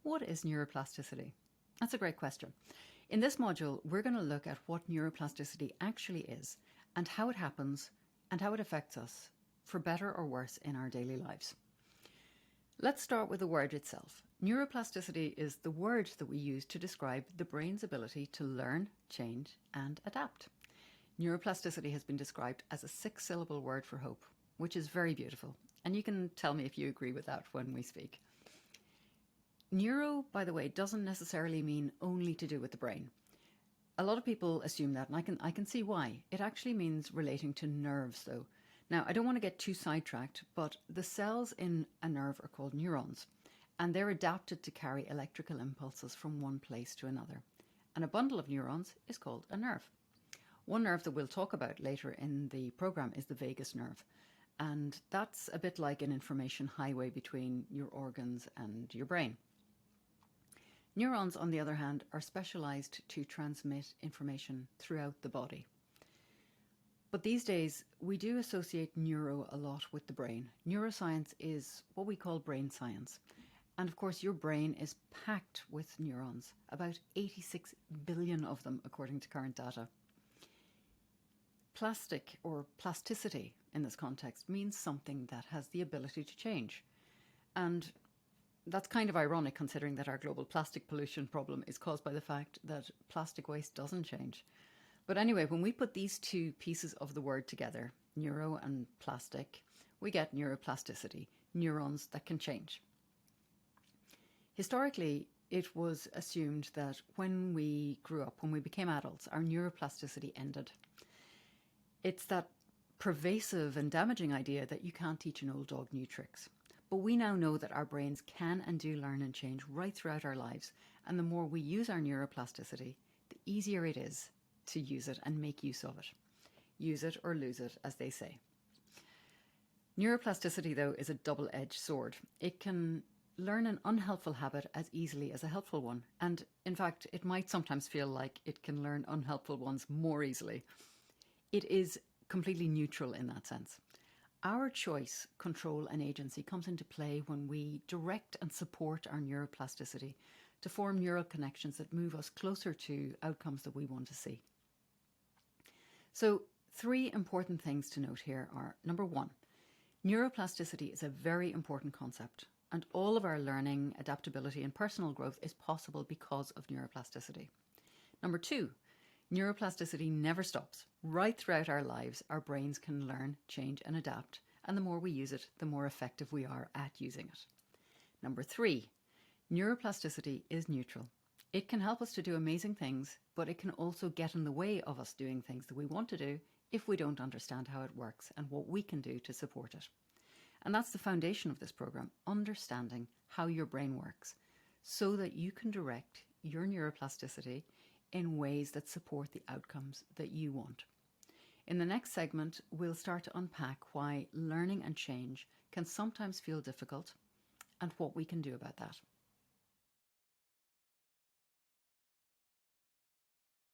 What is neuroplasticity? That's a great question. In this module, we're going to look at what neuroplasticity actually is and how it happens and how it affects us, for better or worse, in our daily lives. Let's start with the word itself. Neuroplasticity is the word that we use to describe the brain's ability to learn, change, and adapt. Neuroplasticity has been described as a 6-syllable word for hope, which is very beautiful. And you can tell me if you agree with that when we speak. Neuro, by the way, doesn't necessarily mean only to do with the brain. A lot of people assume that, and I can see why. It actually means relating to nerves, though. Now, I don't want to get too sidetracked, but the cells in a nerve are called neurons, and they're adapted to carry electrical impulses from one place to another. And a bundle of neurons is called a nerve. One nerve that we'll talk about later in the program is the vagus nerve. And that's a bit like an information highway between your organs and your brain. Neurons, on the other hand, are specialized to transmit information throughout the body. But these days, we do associate neuro a lot with the brain. Neuroscience is what we call brain science. And of course, your brain is packed with neurons, about 86 billion of them, according to current data. Plastic, or plasticity in this context, means something that has the ability to change. And that's kind of ironic, considering that our global plastic pollution problem is caused by the fact that plastic waste doesn't change. But anyway, when we put these two pieces of the word together, neuro and plastic, we get neuroplasticity, neurons that can change. Historically, it was assumed that when we grew up, when we became adults, our neuroplasticity ended. It's that pervasive and damaging idea that you can't teach an old dog new tricks. But we now know that our brains can and do learn and change right throughout our lives. And the more we use our neuroplasticity, the easier it is to use it and make use of it. Use it or lose it, as they say. Neuroplasticity, though, is a double-edged sword. It can learn an unhelpful habit as easily as a helpful one. And in fact, it might sometimes feel like it can learn unhelpful ones more easily. It is completely neutral in that sense. Our choice, control, and agency comes into play when we direct and support our neuroplasticity to form neural connections that move us closer to outcomes that we want to see. So, 3 important things to note here are, number 1, neuroplasticity is a very important concept, and all of our learning, adaptability, and personal growth is possible because of neuroplasticity. Number 2, neuroplasticity never stops. Right throughout our lives, our brains can learn, change, and adapt, and the more we use it, the more effective we are at using it. Number 3, neuroplasticity is neutral. It can help us to do amazing things, but it can also get in the way of us doing things that we want to do if we don't understand how it works and what we can do to support it. And that's the foundation of this program, understanding how your brain works, so that you can direct your neuroplasticity in ways that support the outcomes that you want. In the next segment, we'll start to unpack why learning and change can sometimes feel difficult and what we can do about that.